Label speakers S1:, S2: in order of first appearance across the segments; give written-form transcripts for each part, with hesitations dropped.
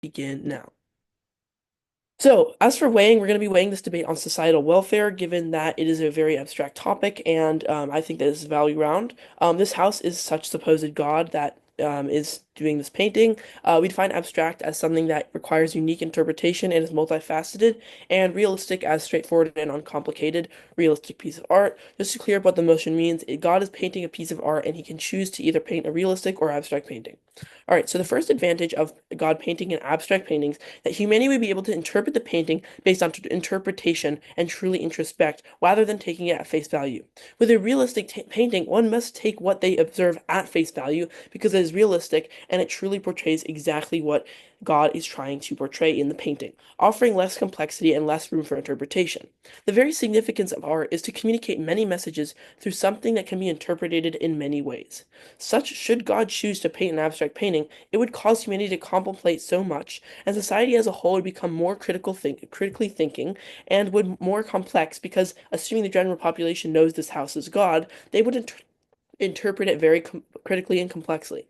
S1: begin now. So, as for weighing, we're going to be weighing this debate on societal welfare, given that it is a very abstract topic, and I think that this is value round. This house is such supposed God that is doing this painting. We define abstract as something that requires unique interpretation and is multifaceted, and realistic as straightforward and uncomplicated, realistic piece of art. Just to clear up what the motion means, God is painting a piece of art, and he can choose to either paint a realistic or abstract painting. All right, so the first advantage of God painting an abstract paintings that humanity would be able to interpret the painting based on interpretation and truly introspect rather than taking it at face value. With a realistic painting, one must take what they observe at face value because it is realistic and it truly portrays exactly what God is trying to portray in the painting, offering less complexity and less room for interpretation. The very significance of art is to communicate many messages through something that can be interpreted in many ways. Such, should God choose to paint an abstract painting, it would cause humanity to contemplate so much, and society as a whole would become more critically thinking and would more complex because, assuming the general population knows this house is God, they would interpret it very critically and complexly.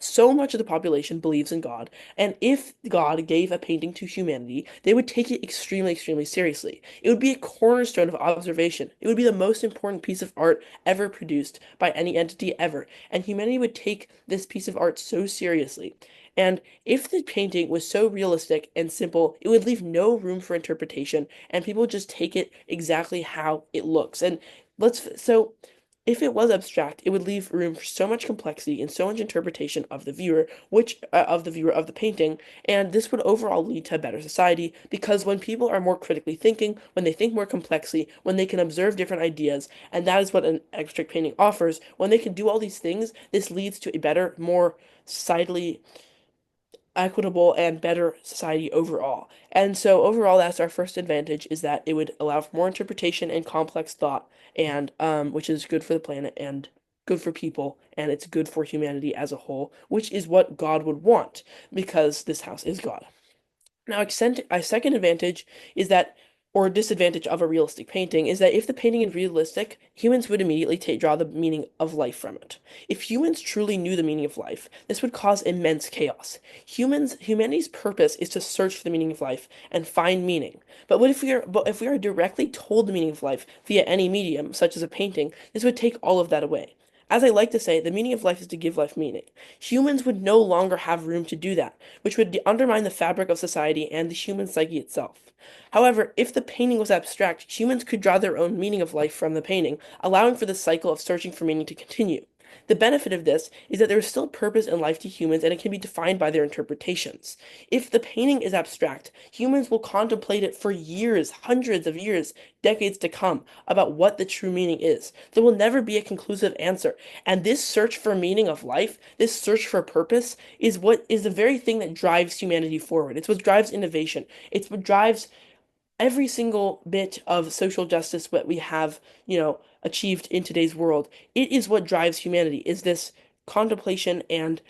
S1: So much of the population believes in God, and if God gave a painting to humanity, they would take it extremely, extremely seriously. It would be a cornerstone of observation. It would be the most important piece of art ever produced by any entity ever, and humanity would take this piece of art so seriously. And if the painting was so realistic and simple, it would leave no room for interpretation, and people would just take it exactly how it looks. And so if it was abstract, it would leave room for so much complexity and so much interpretation of the viewer, of the painting, and this would overall lead to a better society because when people are more critically thinking, when they think more complexly, when they can observe different ideas, and that is what an abstract painting offers, when they can do all these things, this leads to a better, more societally equitable and better society overall. And so overall, that's our first advantage is that it would allow for more interpretation and complex thought, and which is good for the planet and good for people, and it's good for humanity as a whole, which is what God would want because this house is God. Now, a second advantage is that, or disadvantage of a realistic painting, is that if the painting is realistic, humans would immediately draw the meaning of life from it. If humans truly knew the meaning of life, this would cause immense chaos. Humanity's purpose is to search for the meaning of life and find meaning. But if we are directly told the meaning of life via any medium, such as a painting, this would take all of that away. As I like to say, the meaning of life is to give life meaning. Humans would no longer have room to do that, which would undermine the fabric of society and the human psyche itself. However, if the painting was abstract, humans could draw their own meaning of life from the painting, allowing for the cycle of searching for meaning to continue. The benefit of this is that there is still purpose in life to humans and it can be defined by their interpretations. If the painting is abstract, humans will contemplate it for years, hundreds of years, decades to come, about what the true meaning is. There will never be a conclusive answer. And this search for meaning of life, this search for purpose, is what is the very thing that drives humanity forward. It's what drives innovation. It's what drives every single bit of social justice that we have, achieved in today's world. It is what drives humanity, is this contemplation, and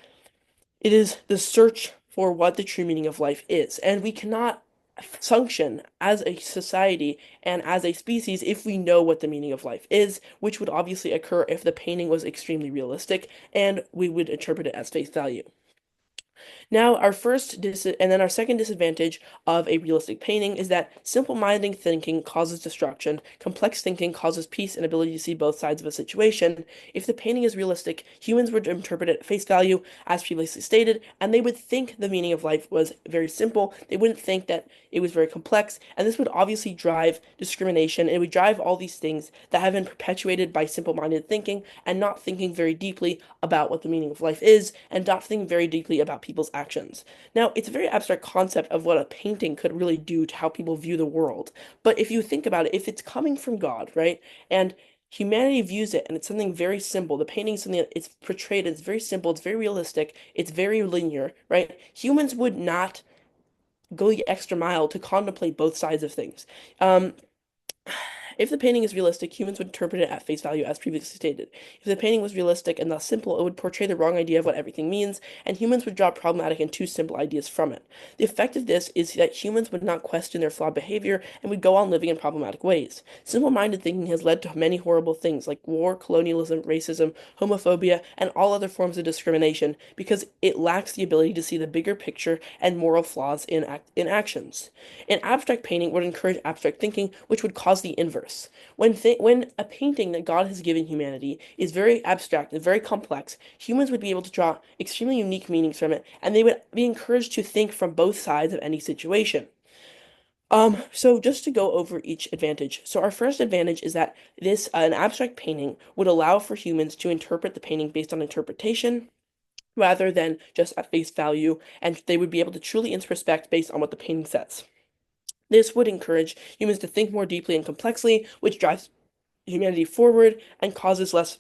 S1: it is the search for what the true meaning of life is. And we cannot function as a society and as a species if we know what the meaning of life is, which would obviously occur if the painting was extremely realistic and we would interpret it as face value. Now, and then our second disadvantage of a realistic painting is that simple-minded thinking causes destruction, complex thinking causes peace and ability to see both sides of a situation. If the painting is realistic, humans would interpret it at face value, as previously stated, and they would think the meaning of life was very simple. They wouldn't think that it was very complex, and this would obviously drive discrimination. It would drive all these things that have been perpetuated by simple-minded thinking and not thinking very deeply about what the meaning of life is, and not thinking very deeply about people's actions. Now, it's a very abstract concept of what a painting could really do to how people view the world. But if you think about it, if it's coming from God, right, and humanity views it and it's something very simple, the painting is something that it's portrayed, it's very simple, it's very realistic, it's very linear, right? Humans would not go the extra mile to contemplate both sides of things. Um, If the painting is realistic, humans would interpret it at face value as previously stated. If the painting was realistic and thus simple, it would portray the wrong idea of what everything means, and humans would draw problematic and too simple ideas from it. The effect of this is that humans would not question their flawed behavior and would go on living in problematic ways. Simple-minded thinking has led to many horrible things like war, colonialism, racism, homophobia, and all other forms of discrimination because it lacks the ability to see the bigger picture and moral flaws in actions. An abstract painting would encourage abstract thinking, which would cause the inverse. When a painting that God has given humanity is very abstract and very complex, humans would be able to draw extremely unique meanings from it, and they would be encouraged to think from both sides of any situation. So just to go over each advantage. So our first advantage is that an abstract painting would allow for humans to interpret the painting based on interpretation rather than just at face value, and they would be able to truly introspect based on what the painting says. This would encourage humans to think more deeply and complexly, which drives humanity forward and causes less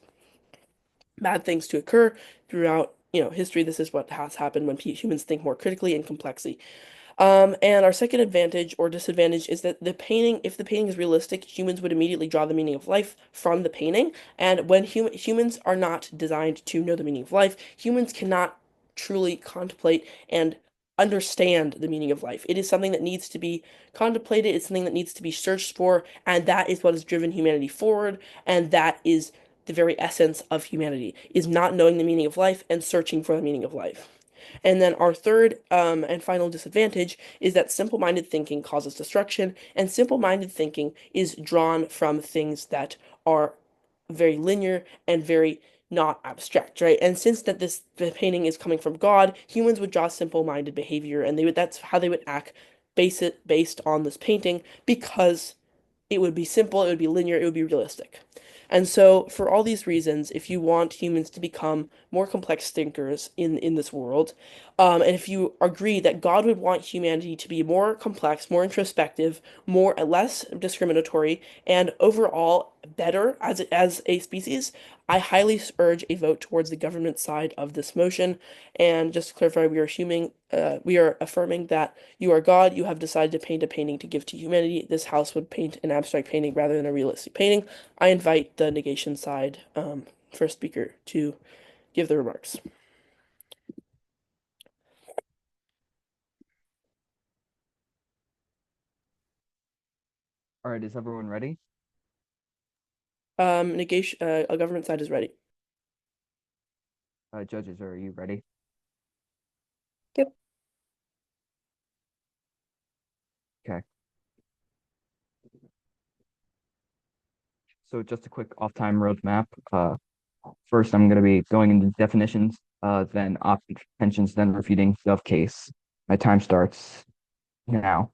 S1: bad things to occur throughout, history. This is what has happened when humans think more critically and complexly. And our second advantage or disadvantage is that if the painting is realistic, humans would immediately draw the meaning of life from the painting. And when humans are not designed to know the meaning of life, humans cannot truly contemplate and understand the meaning of life. It is something that needs to be contemplated, it's something that needs to be searched for, and that is what has driven humanity forward, and that is the very essence of humanity, is not knowing the meaning of life and searching for the meaning of life. And then our third and final disadvantage is that simple-minded thinking causes destruction, and simple-minded thinking is drawn from things that are very linear and very not abstract, right? And since the painting is coming from God, humans would draw simple-minded behavior, and that's how they would act, based on this painting because it would be simple, it would be linear, it would be realistic. And so, for all these reasons, if you want humans to become more complex thinkers in this world, and if you agree that God would want humanity to be more complex, more introspective, more less discriminatory, and overall better as a species, I highly urge a vote towards the government side of this motion. And just to clarify, we are affirming that you are God. You have decided to paint a painting to give to humanity. This house would paint an abstract painting rather than a realistic painting. I invite the negation side, first speaker to give the remarks.
S2: All right, is everyone ready?
S1: A government side is ready.
S2: Judges, are you ready?
S1: Yep.
S2: Okay. So just a quick off-time roadmap. First, I'm going to be going into definitions, then options, then refuting of case. My time starts now.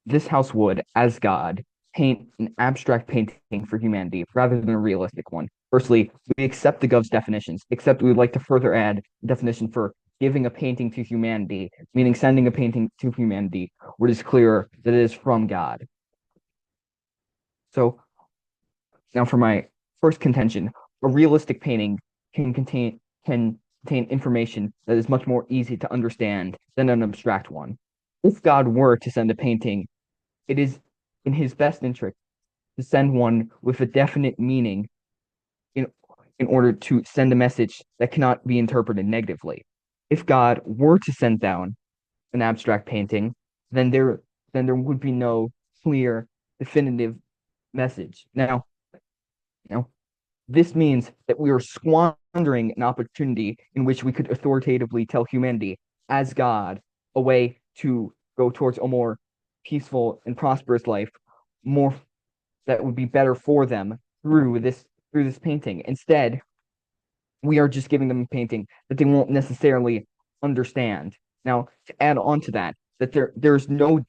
S2: This house would, as God, paint an abstract painting for humanity rather than a realistic one. Firstly, we accept the Gov's definitions, except we would like to further add a definition for giving a painting to humanity, meaning sending a painting to humanity, where it is clear that it is from God. So now for my first contention, a realistic painting can contain information that is much more easy to understand than an abstract one. If God were to send a painting, it is in his best interest to send one with a definite meaning in in order to send a message that cannot be interpreted negatively. If God were to send down an abstract painting, then there would be no clear, definitive message. Now, this means that we are squandering an opportunity in which we could authoritatively tell humanity, as God, a way to go towards a more peaceful and prosperous life, more that would be better for them through this painting. Instead, we are just giving them a painting that they won't necessarily understand. Now, to add on to that, there's no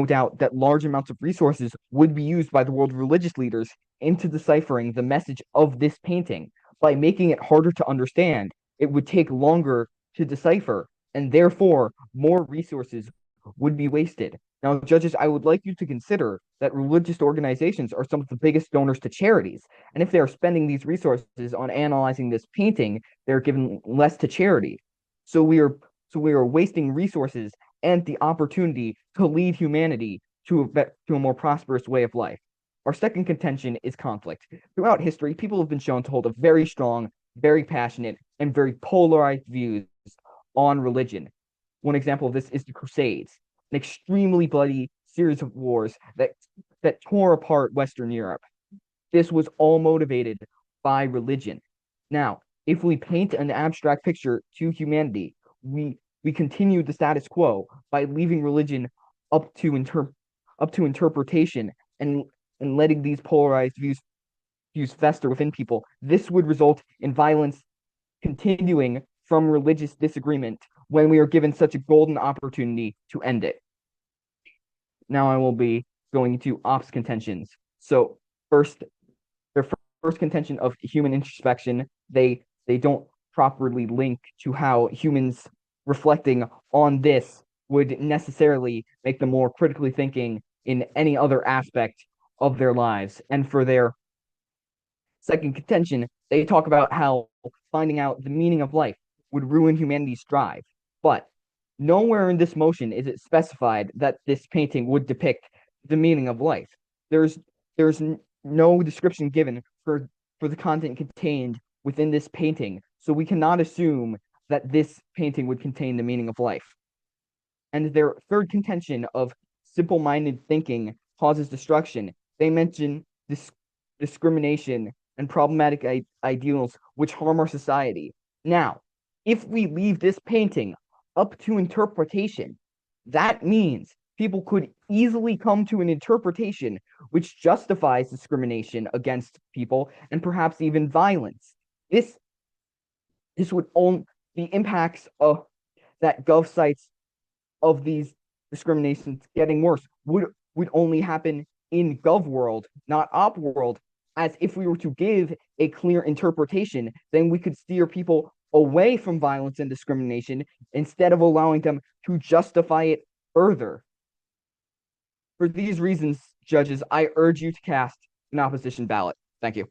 S2: doubt that large amounts of resources would be used by the world religious leaders into deciphering the message of this painting. By making it harder to understand, it would take longer to decipher, and therefore more resources would be wasted. Now, judges, I would like you to consider that religious organizations are some of the biggest donors to charities. And if they are spending these resources on analyzing this painting, they're giving less to charity. So we are wasting resources and the opportunity to lead humanity to a more prosperous way of life. Our second contention is conflict. Throughout history, people have been shown to hold a very strong, very passionate, and very polarized views on religion. One example of this is the Crusades, an extremely bloody series of wars that tore apart Western Europe. This was all motivated by religion. Now, if we paint an abstract picture to humanity, we continue the status quo by leaving religion up to interpretation and letting these polarized views fester within people. This would result in violence continuing from religious disagreement when we are given such a golden opportunity to end it. Now I will be going into ops contentions. So first, their first contention of human introspection, they don't properly link to how humans reflecting on this would necessarily make them more critically thinking in any other aspect of their lives. And for their second contention, they talk about how finding out the meaning of life would ruin humanity's drive. But nowhere in this motion is it specified that this painting would depict the meaning of life. There's no description given for the content contained within this painting, so we cannot assume that this painting would contain the meaning of life. And their third contention of simple-minded thinking causes destruction. They mention discrimination and problematic ideals which harm our society. Now, if we leave this painting up to interpretation, that means people could easily come to an interpretation which justifies discrimination against people and perhaps even violence. This would only the impacts of that gov sites of these discriminations getting worse would only happen in gov world, not op world, as if we were to give a clear interpretation, then we could steer people away from violence and discrimination instead of allowing them to justify it further. For these reasons, judges, I urge you to cast an opposition ballot. Thank you.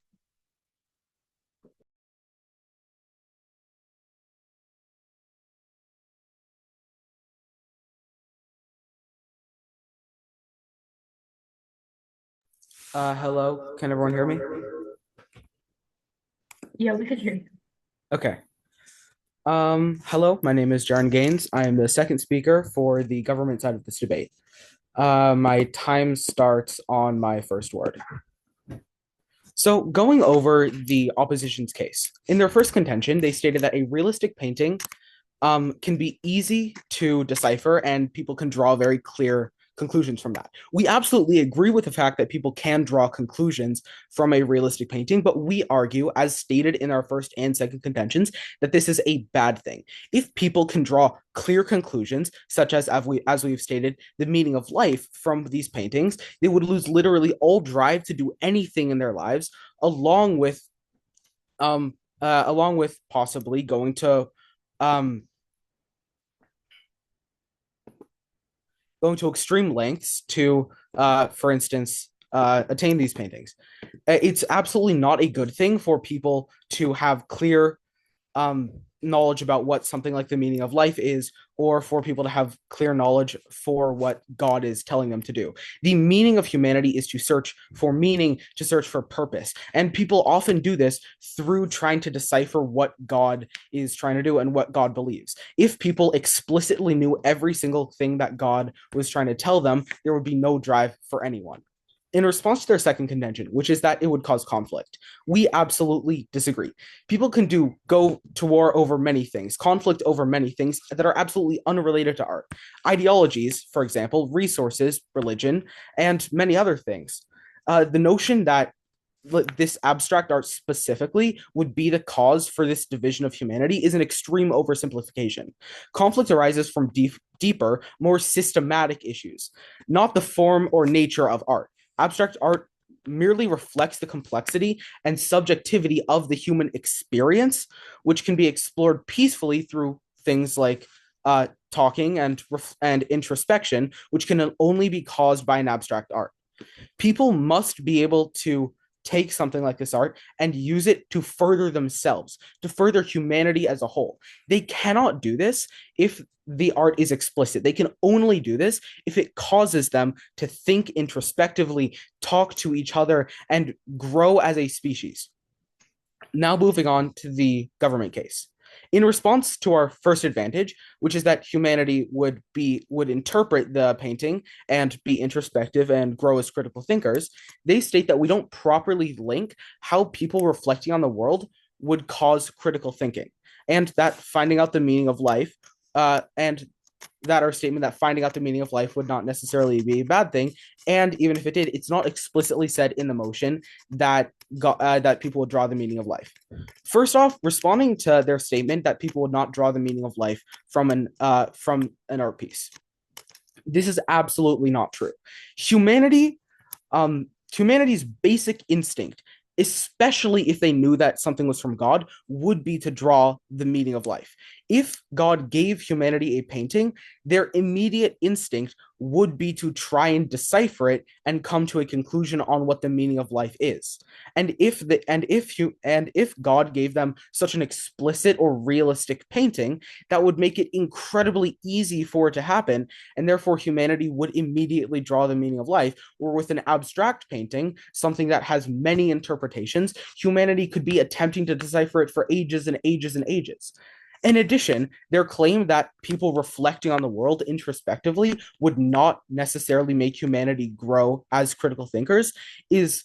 S3: Hello, can everyone hear me?
S1: Yeah, we could hear you.
S3: Okay. Hello, my name is Jaron Gaines. I am the second speaker for the government side of this debate. My time starts on my first word. So, going over the opposition's case, in their first contention, they stated that a realistic painting can be easy to decipher and people can draw very clear conclusions from that. We absolutely agree with the fact that people can draw conclusions from a realistic painting, but we argue, as stated in our first and second contentions, that this is a bad thing. If people can draw clear conclusions, such as we've stated, the meaning of life from these paintings, they would lose literally all drive to do anything in their lives, along with possibly um going to extreme lengths to, for instance, attain these paintings. It's absolutely not a good thing for people to have clear knowledge about what something like the meaning of life is, or for people to have clear knowledge for what God is telling them to do. The meaning of humanity is to search for meaning, to search for purpose. And people often do this through trying to decipher what God is trying to do and what God believes. If people explicitly knew every single thing that God was trying to tell them, there would be no drive for anyone. In response to their second contention, which is that it would cause conflict, we absolutely disagree. People can go to war over many things, conflict over many things that are absolutely unrelated to art. Ideologies, for example, resources, religion, and many other things. The notion that this abstract art specifically would be the cause for this division of humanity is an extreme oversimplification. Conflict arises from deeper, more systematic issues, not the form or nature of art. Abstract art merely reflects the complexity and subjectivity of the human experience, which can be explored peacefully through things like talking and introspection, which can only be caused by an abstract art. People must be able to take something like this art and use it to further themselves, to further humanity as a whole. They cannot do this if the art is explicit. They can only do this if it causes them to think introspectively, talk to each other, and grow as a species. Now, moving on to the government case. In response to our first advantage, which is that humanity would interpret the painting and be introspective and grow as critical thinkers, they state that we don't properly link how people reflecting on the world would cause critical thinking, and that finding out the meaning of life, and that our statement that finding out the meaning of life would not necessarily be a bad thing, and even if it did, it's not explicitly said in the motion that that people would draw the meaning of life. First off, responding to their statement that people would not draw the meaning of life from an art piece, this is absolutely not true. Humanity, humanity's basic instinct, especially if they knew that something was from God, would be to draw the meaning of life. If God gave humanity a painting, their immediate instinct would be to try and decipher it and come to a conclusion on what the meaning of life is. And if God gave them such an explicit or realistic painting, that would make it incredibly easy for it to happen, and therefore humanity would immediately draw the meaning of life. Or with an abstract painting, something that has many interpretations, humanity could be attempting to decipher it for ages and ages and ages. In addition, their claim that people reflecting on the world introspectively would not necessarily make humanity grow as critical thinkers is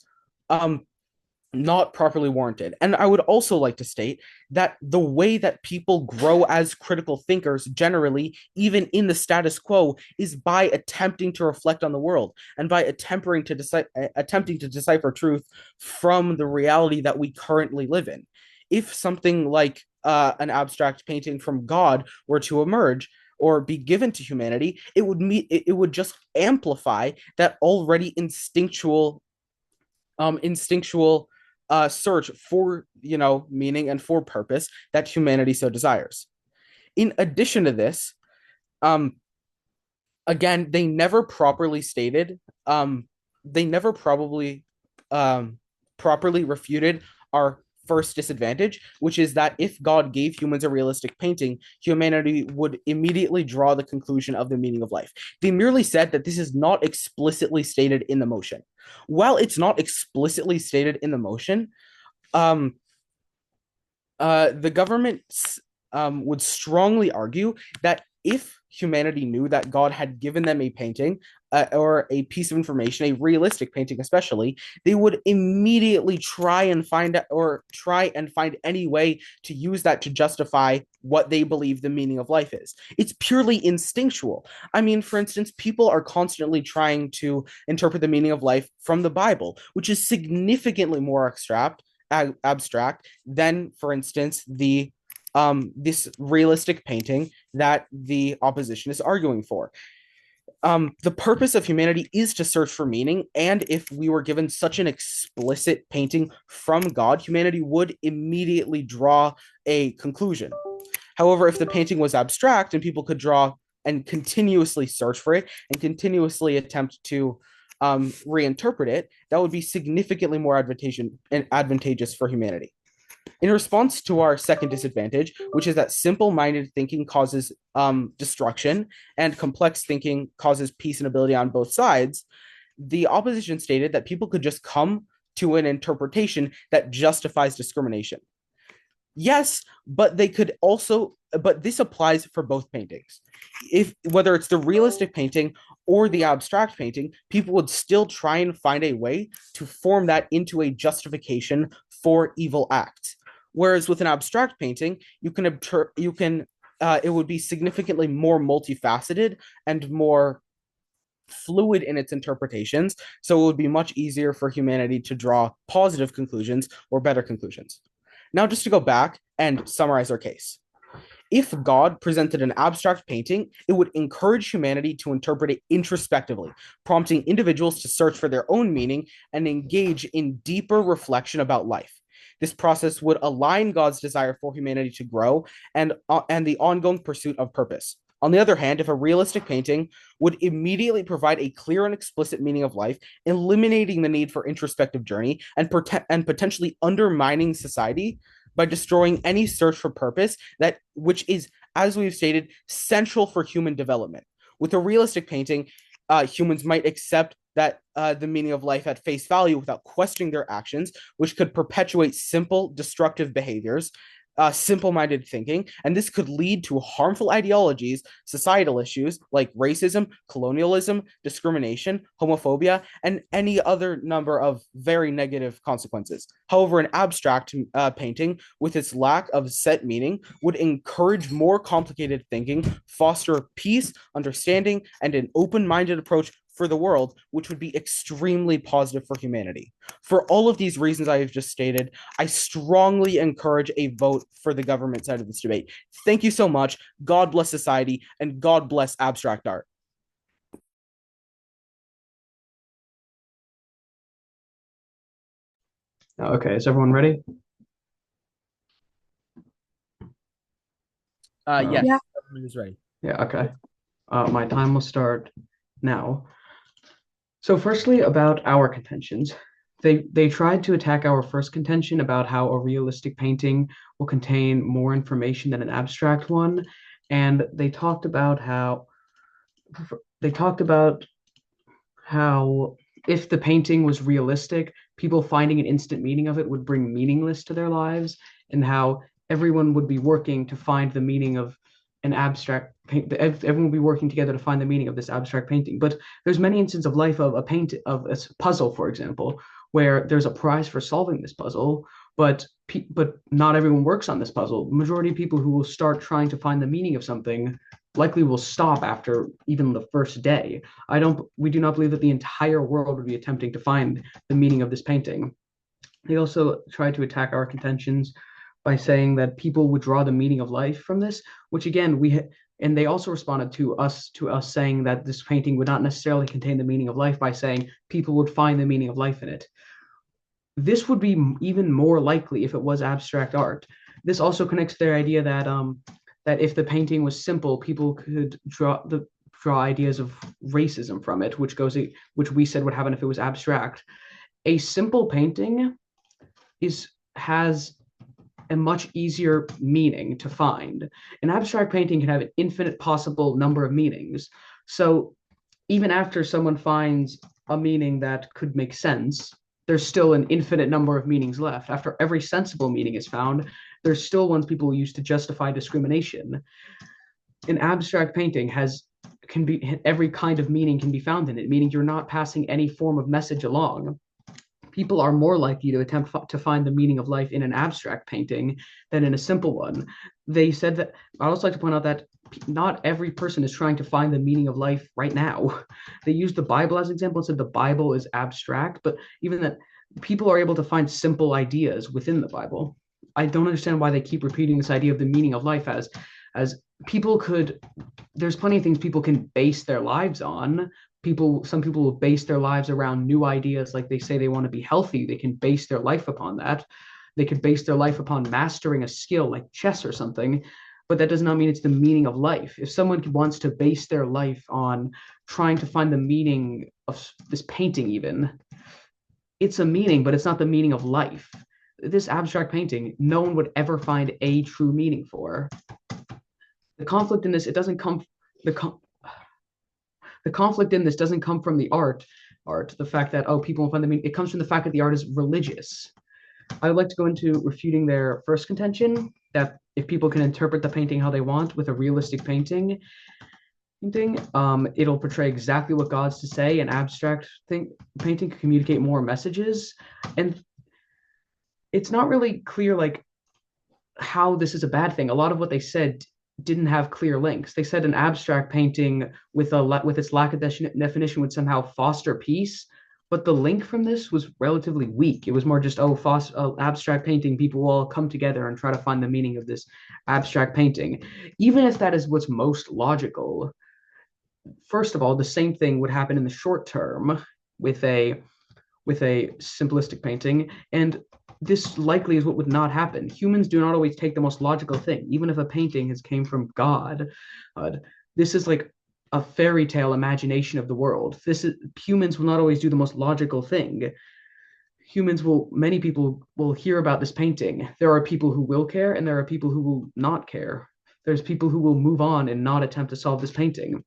S3: not properly warranted. And I would also like to state that the way that people grow as critical thinkers generally, even in the status quo, is by attempting to reflect on the world and by attempting to decipher truth from the reality that we currently live in. If something like an abstract painting from God were to emerge or be given to humanity, it would just amplify that already instinctual search for meaning and for purpose that humanity so desires. In addition to this, again, they never properly stated, they never probably properly refuted our first disadvantage, which is that if God gave humans a realistic painting, humanity would immediately draw the conclusion of the meaning of life. They merely said that this is not explicitly stated in the motion. While it's not explicitly stated in the motion, the government would strongly argue that if humanity knew that God had given them a painting or a piece of information, a realistic painting especially, they would immediately try and find any way to use that to justify what they believe the meaning of life is. It's purely instinctual. I mean, for instance, people are constantly trying to interpret the meaning of life from the Bible, which is significantly more abstract than, for instance, this realistic painting that the opposition is arguing for. The purpose of humanity is to search for meaning, and if we were given such an explicit painting from God, humanity would immediately draw a conclusion. However, if the painting was abstract and people could draw and continuously search for it and continuously attempt to reinterpret it, that would be significantly more advantageous for humanity. In response to our second disadvantage, which is that simple-minded thinking causes destruction and complex thinking causes peace and ability on both sides, the opposition stated that people could just come to an interpretation that justifies discrimination. Yes, but this applies for both paintings. Whether it's the realistic painting or the abstract painting, people would still try and find a way to form that into a justification for evil acts. Whereas with an abstract painting, it would be significantly more multifaceted and more fluid in its interpretations, so it would be much easier for humanity to draw positive conclusions or better conclusions. Now, just to go back and summarize our case. If God presented an abstract painting, it would encourage humanity to interpret it introspectively, prompting individuals to search for their own meaning and engage in deeper reflection about life. This process would align God's desire for humanity to grow and the ongoing pursuit of purpose. On the other hand, if a realistic painting would immediately provide a clear and explicit meaning of life, eliminating the need for introspective journey and potentially undermining society by destroying any search for purpose that which is, as we've stated, central for human development. With a realistic painting, humans might accept that the meaning of life at face value without questioning their actions, which could perpetuate simple destructive behaviors, simple-minded thinking, and this could lead to harmful ideologies, societal issues like racism, colonialism, discrimination, homophobia, and any other number of very negative consequences. However, an abstract painting with its lack of set meaning would encourage more complicated thinking, foster peace, understanding, and an open-minded approach for the world, which would be extremely positive for humanity. For all of these reasons I have just stated, I strongly encourage a vote for the government side of this debate. Thank you so much. God bless society, and God bless abstract art.
S4: Okay, is everyone ready?
S3: Yes,
S1: Yeah.
S3: everyone is ready.
S4: Yeah, okay. My time will start now. So firstly, about our contentions. They tried to attack our first contention about how a realistic painting will contain more information than an abstract one, and they talked about how if the painting was realistic, people finding an instant meaning of it would bring meaningless to their lives, and how everyone would be working to find the meaning of an abstract paint. Everyone would be working together to find the meaning of this abstract painting. But there's many instances of life of a puzzle, for example, where there's a prize for solving this puzzle, but not everyone works on this puzzle. The majority of people who will start trying to find the meaning of something likely will stop after even the first day. We do not believe that the entire world would be attempting to find the meaning of this painting. They also tried to attack our contentions by saying that people would draw the meaning of life from this, which again, and they also responded to us saying that this painting would not necessarily contain the meaning of life by saying people would find the meaning of life in it. This would be even more likely if it was abstract art. This also connects to their idea that if the painting was simple, people could draw ideas of racism from it, which we said would happen if it was abstract. A simple painting has a much easier meaning to find. An abstract painting can have an infinite possible number of meanings. So even after someone finds a meaning that could make sense, there's still an infinite number of meanings left. After every sensible meaning is found, there's still ones people use to justify discrimination. An abstract painting every kind of meaning can be found in it, meaning you're not passing any form of message along. People are more likely to attempt to find the meaning of life in an abstract painting than in a simple one. They said that, I'd also like to point out that not every person is trying to find the meaning of life right now. They used the Bible as an example and said the Bible is abstract, but even that people are able to find simple ideas within the Bible. I don't understand why they keep repeating this idea of the meaning of life as there's plenty of things people can base their lives on. Some people will base their lives around new ideas, like they say they want to be healthy. They can base their life upon that. They could base their life upon mastering a skill like chess or something, but that does not mean it's the meaning of life. If someone wants to base their life on trying to find the meaning of this painting even, it's a meaning, but it's not the meaning of life. This abstract painting, no one would ever find a true meaning for. The conflict in this, the conflict in this doesn't come from the art, the fact that, people will find the meaning. It comes from the fact that the art is religious. I would like to go into refuting their first contention, that if people can interpret the painting how they want with a realistic painting, it'll portray exactly what God's to say. An abstract painting can communicate more messages. And it's not really clear how this is a bad thing. A lot of what they said didn't have clear links. They said an abstract painting with its lack of definition would somehow foster peace, but the link from this was relatively weak. It was more just abstract painting. People will all come together and try to find the meaning of this abstract painting, even if that is what's most logical. First of all, the same thing would happen in the short term with a simplistic painting, and this likely is what would not happen. Humans do not always take the most logical thing. Even if a painting came from God, this is like a fairy tale imagination of the world. This is humans will not always do the most logical thing. Many people will hear about this painting. There are people who will care and there are people who will not care. There's people who will move on and not attempt to solve this painting.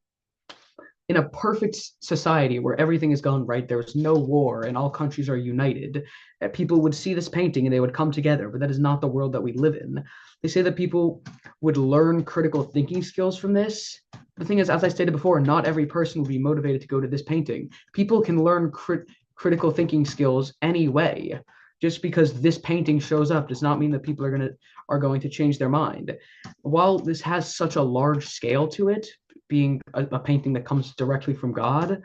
S4: In a perfect society where everything is gone right, there's no war and all countries are united, people would see this painting and they would come together, but that is not the world that we live in. They say that people would learn critical thinking skills from this. The thing is, as I stated before, not every person will be motivated to go to this painting. People can learn critical thinking skills anyway. Just because this painting shows up does not mean that people are going to change their mind. While this has such a large scale to it, being a painting that comes directly from God,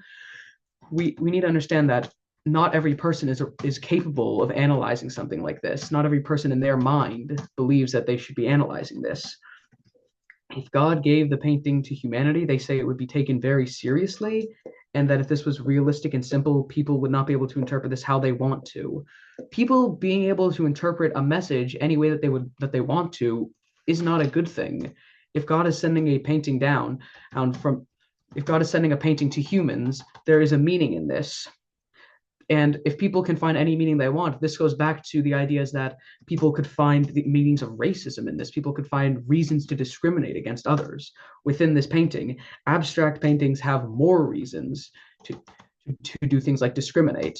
S4: we need to understand that not every person is capable of analyzing something like this. Not every person in their mind believes that they should be analyzing this. If God gave the painting to humanity, they say it would be taken very seriously, and that if this was realistic and simple, people would not be able to interpret this how they want to. People being able to interpret a message any way that they want to is not a good thing. If God is sending a painting down from if God is sending a painting to humans, there is a meaning in this. And if people can find any meaning they want, this goes back to the ideas that people could find the meanings of racism in this. People could find reasons to discriminate against others within this painting. Abstract paintings have more reasons to do things like discriminate.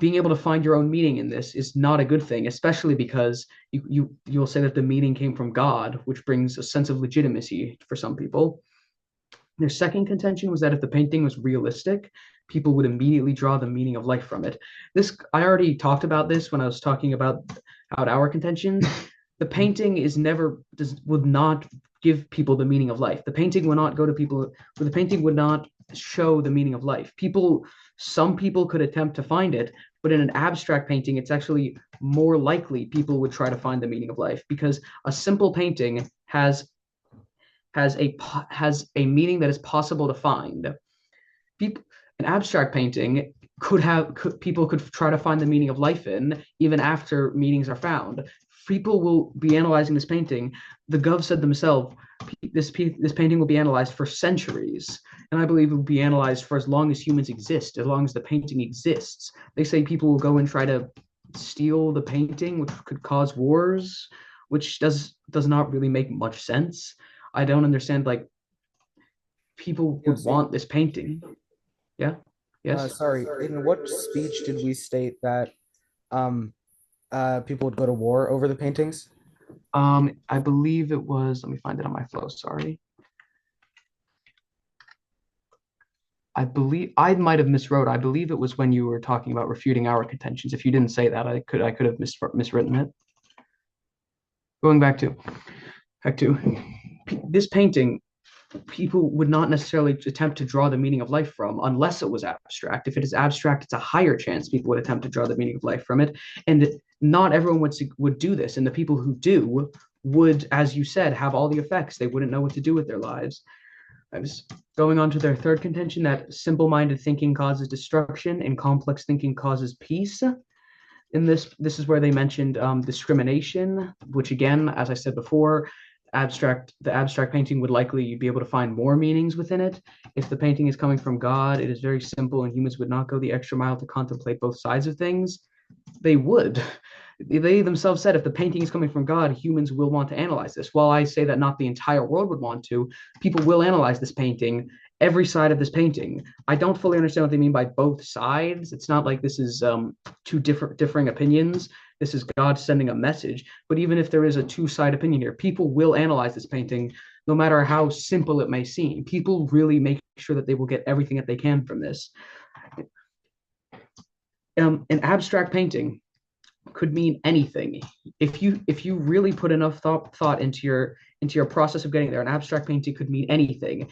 S4: Being able to find your own meaning in this is not a good thing, especially because you'll say that the meaning came from God, which brings a sense of legitimacy for some people. Their second contention was that if the painting was realistic, people would immediately draw the meaning of life from it. This I already talked about this when I was talking about our contentions. The painting would not give people the meaning of life. The painting would not go to people. The painting would not show the meaning of life. Some people could attempt to find it, but in an abstract painting, it's actually more likely people would try to find the meaning of life because a simple painting has a meaning that is possible to find. People, an abstract painting people could try to find the meaning of life in even after meanings are found. People will be analyzing this painting. The Gov said themselves, this painting will be analyzed for centuries, and I believe it will be analyzed for as long as humans exist, as long as the painting exists. They say people will go and try to steal the painting, which could cause wars, which does not really make much sense. I don't understand, like, people would want this painting. Yeah. Yes.
S3: Sorry, in what speech did we state that um people would go to war over the paintings?
S4: I believe it was, let me find it on my flow, sorry. I believe I might have miswrote. I believe it was when you were talking about refuting our contentions. If you didn't say that, I could have miswritten it. Going back to this painting, people would not necessarily attempt to draw the meaning of life from unless it was abstract. If it is abstract, it's a higher chance people would attempt to draw the meaning of life from it. And not everyone would do this. And the people who do would, as you said, have all the effects. They wouldn't know what to do with their lives. I was going on to their third contention that simple-minded thinking causes destruction and complex thinking causes peace. In this is where they mentioned discrimination, which again, as I said before, the abstract painting would likely be able to find more meanings within it. If the painting is coming from God, it is very simple, and humans would not go the extra mile to contemplate both sides of things. They would. They themselves said if the painting is coming from God, humans will want to analyze this. While I say that not the entire world would want to, people will analyze this painting, every side of this painting. I don't fully understand what they mean by both sides. It's not like this is two differing opinions. This is God sending a message. But even if there is a two-side opinion here, people will analyze this painting, no matter how simple it may seem. People really make sure that they will get everything that they can from this. An abstract painting could mean anything. If you really put enough thought into your process of getting there, an abstract painting could mean anything,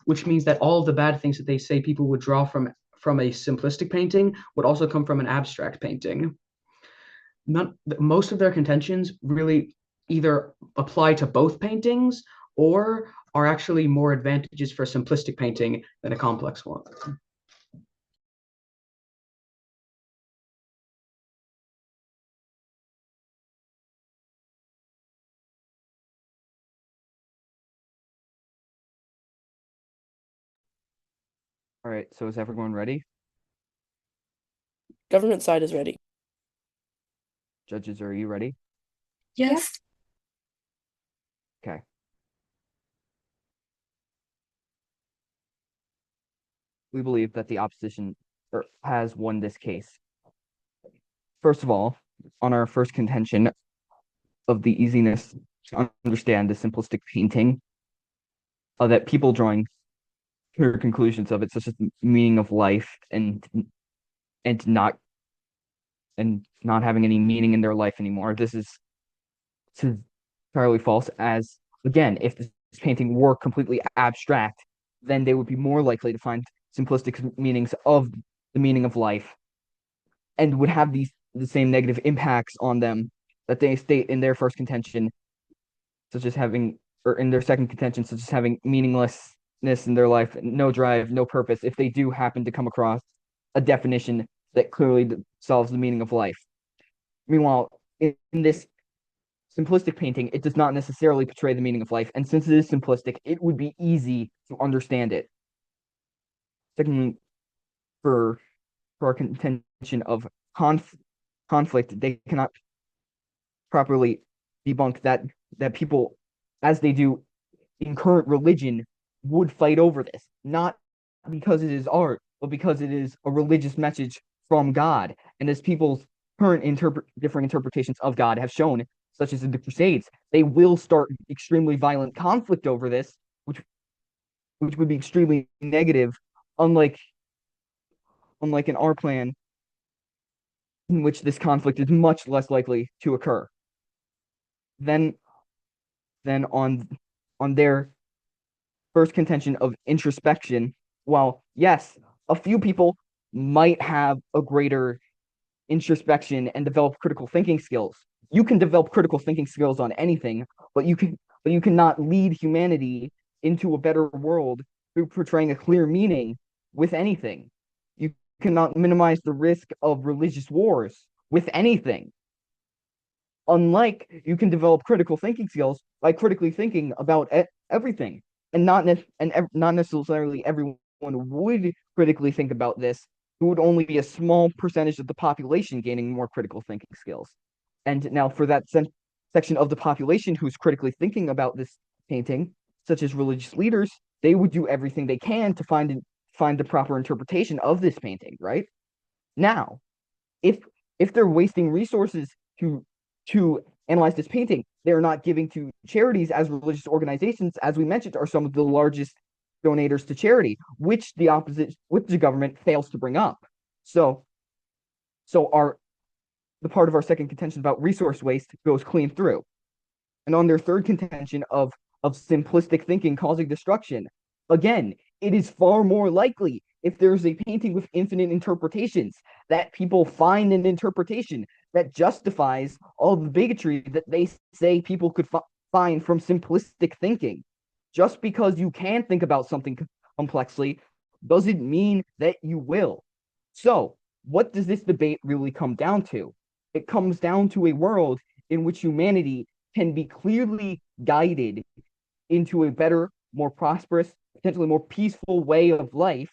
S4: which means that all of the bad things that they say people would draw from a simplistic painting would also come from an abstract painting. Most of their contentions really either apply to both paintings or are actually more advantages for a simplistic painting than a complex one.
S2: All right, so is everyone ready?
S1: Government side is ready.
S2: Judges, are you ready?
S5: Yes.
S2: Okay. We believe that the opposition has won this case. First of all, on our first contention of the easiness to understand the simplistic painting that people drawing clear conclusions of it, such as the meaning of life and not and not having any meaning in their life anymore. This is entirely false. As again, if this painting were completely abstract, then they would be more likely to find simplistic meanings of the meaning of life and would have the same negative impacts on them that they state in their first contention, such as having, or in their second contention, such as having meaninglessness in their life, no drive, no purpose, if they do happen to come across a definition that clearly solves the meaning of life. Meanwhile, in this simplistic painting, it does not necessarily portray the meaning of life, and since it is simplistic, it would be easy to understand it. Secondly, for our contention of conflict, they cannot properly debunk that people, as they do in current religion, would fight over this, not because it is art, but because it is a religious message from God. And as people's current different interpretations of God have shown, such as in the Crusades, they will start extremely violent conflict over this, which would be extremely negative, unlike in our plan, in which this conflict is much less likely to occur. Then on their first contention of introspection, while yes, a few people might have a greater introspection and develop critical thinking skills. You can develop critical thinking skills on anything, but you cannot lead humanity into a better world through portraying a clear meaning with anything. You cannot minimize the risk of religious wars with anything. Unlike you can develop critical thinking skills by critically thinking about everything, and not necessarily everyone would critically think about this. It would only be a small percentage of the population gaining more critical thinking skills. And now, for that section of the population who's critically thinking about this painting, such as religious leaders, they would do everything they can to find the proper interpretation of this painting. Right now, if they're wasting resources to analyze this painting, they're not giving to charities, as religious organizations, as we mentioned, are some of the largest donators to charity, which the government fails to bring up. So the part of our second contention about resource waste goes clean through. And on their third contention of simplistic thinking causing destruction, again, it is far more likely if there's a painting with infinite interpretations that people find an interpretation that justifies all the bigotry that they say people could find from simplistic thinking. Just because you can think about something complexly doesn't mean that you will. So, what does this debate really come down to? It comes down to a world in which humanity can be clearly guided into a better, more prosperous, potentially more peaceful way of life,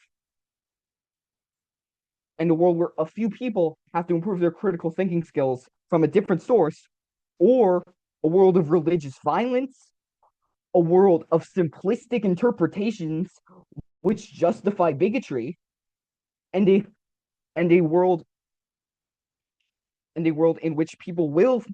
S2: and a world where a few people have to improve their critical thinking skills from a different source, or a world of religious violence, a world of simplistic interpretations which justify bigotry, and a world in which people will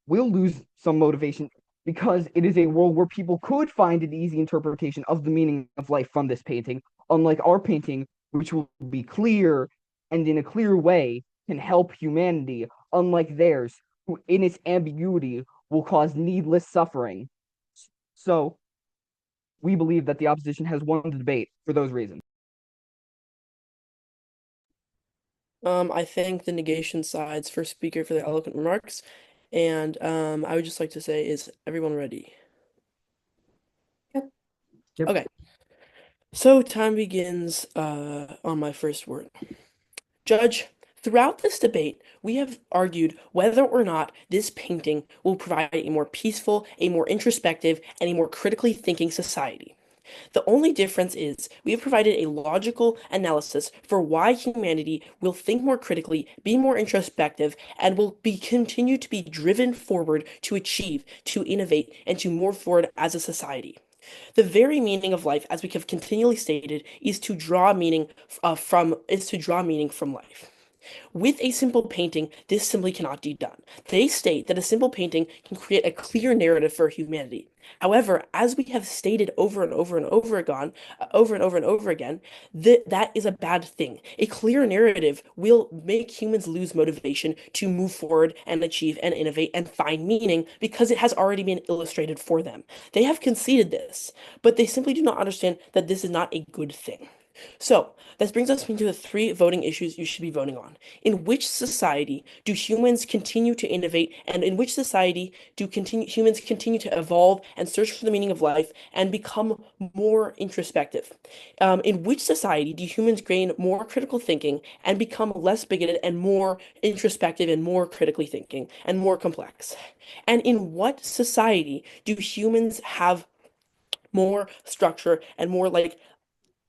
S2: lose some motivation, because it is a world where people could find an easy interpretation of the meaning of life from this painting, unlike our painting, which will be clear and in a clear way can help humanity, unlike theirs, who in its ambiguity will cause needless suffering. So we believe that the opposition has won the debate for those reasons.
S1: I thank the negation side's first speaker for their eloquent remarks, and I would just like to say, is everyone ready?
S5: Yep.
S4: Yep.
S1: Okay. So time begins on my first word. Judge, throughout this debate, we have argued whether or not this painting will provide a more peaceful, a more introspective, and a more critically thinking society. The only difference is we have provided a logical analysis for why humanity will think more critically, be more introspective, and will continue to be driven forward to achieve, to innovate, and to move forward as a society. The very meaning of life, as we have continually stated, is to draw meaning from life. With a simple painting, this simply cannot be done. They state that a simple painting can create a clear narrative for humanity. However, as we have stated over and over and over again, that is a bad thing. A clear narrative will make humans lose motivation to move forward and achieve and innovate and find meaning because it has already been illustrated for them. They have conceded this, but they simply do not understand that this is not a good thing. So, this brings us into the three voting issues you should be voting on. In which society do humans continue to innovate, and in which society do humans continue to evolve and search for the meaning of life and become more introspective? In which society do humans gain more critical thinking and become less bigoted and more introspective and more critically thinking and more complex? And in what society do humans have more structure and more like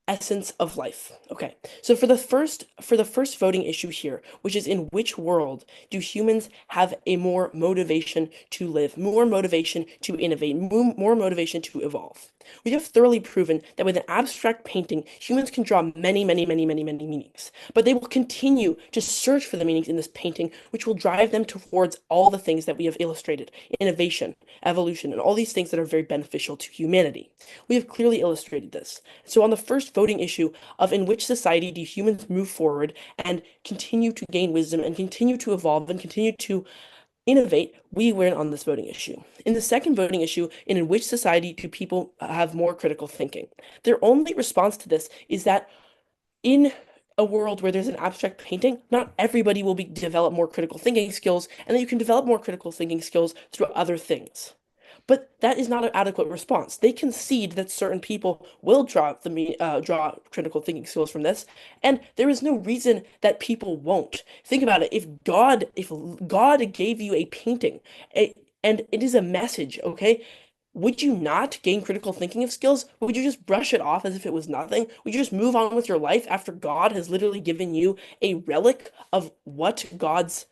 S1: essence of life? Okay. So for the first voting issue here, which is in which world do humans have a more motivation to live, more motivation to innovate, more motivation to evolve? We have thoroughly proven that with an abstract painting, humans can draw many, many, many, many, many meanings, but they will continue to search for the meanings in this painting, which will drive them towards all the things that we have illustrated: innovation, evolution, and all these things that are very beneficial to humanity. We have clearly illustrated this. So on the first voting issue of in which society do humans move forward and continue to gain wisdom and continue to evolve and continue to innovate, we win on this voting issue. In the second voting issue, in which society do people have more critical thinking? Their only response to this is that in a world where there's an abstract painting, not everybody will develop more critical thinking skills, and that you can develop more critical thinking skills through other things. But that is not an adequate response. They concede that certain people will draw critical thinking skills from this, and there is no reason that people won't. Think about it. If God gave you a painting, and it is a message, okay? Would you not gain critical thinking skills? Would you just brush it off as if it was nothing? Would you just move on with your life after God has literally given you a relic of what God's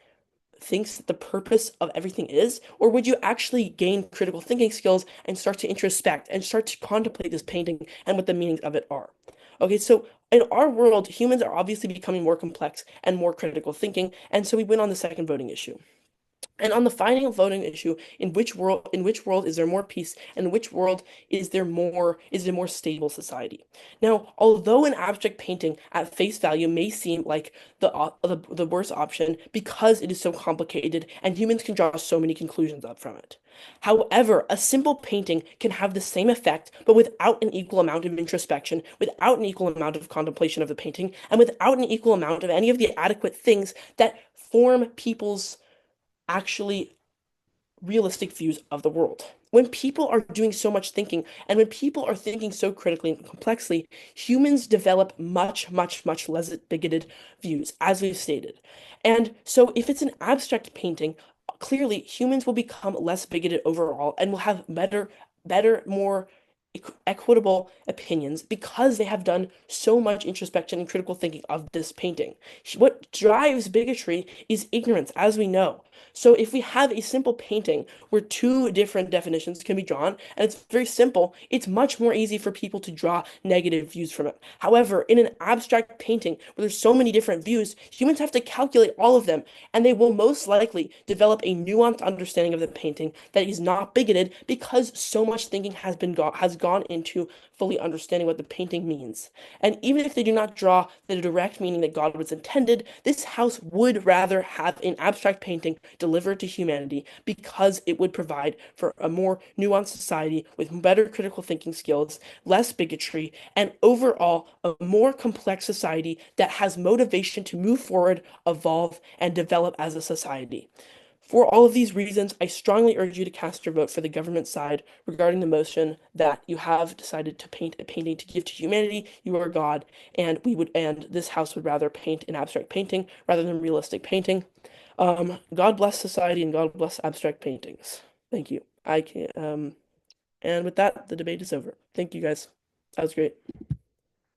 S1: thinks that the purpose of everything is? Or would you actually gain critical thinking skills and start to introspect and start to contemplate this painting and what the meanings of it are? Okay, so in our world, humans are obviously becoming more complex and more critical thinking, and so we win on the second voting issue. And on the final voting issue, in which world is there more peace, and in which world is there more stable society? Now, although an abstract painting at face value may seem like the worst option because it is so complicated and humans can draw so many conclusions up from it. However, a simple painting can have the same effect, but without an equal amount of introspection, without an equal amount of contemplation of the painting, and without an equal amount of any of the adequate things that form people's actually realistic views of the world. When people are doing so much thinking, and when people are thinking so critically and complexly, humans develop much, much, much less bigoted views, as we've stated. And so, if it's an abstract painting, clearly humans will become less bigoted overall and will have better, more equitable opinions because they have done so much introspection and critical thinking of this painting. What drives bigotry is ignorance, as we know. So if we have a simple painting where two different definitions can be drawn, and it's very simple, it's much more easy for people to draw negative views from it. However, in an abstract painting where there's so many different views, humans have to calculate all of them, and they will most likely develop a nuanced understanding of the painting that is not bigoted because so much thinking has gone into fully understanding what the painting means. And even if they do not draw the direct meaning that God was intended, this house would rather have an abstract painting delivered to humanity because it would provide for a more nuanced society with better critical thinking skills, less bigotry, and overall a more complex society that has motivation to move forward, evolve, and develop as a society. For all of these reasons, I strongly urge you to cast your vote for the government side regarding the motion that you have decided to paint a painting to give to humanity. You are God, and this house would rather paint an abstract painting rather than realistic painting. God bless society and God bless abstract paintings. Thank you. And with that, the debate is over. Thank you, guys. That was great.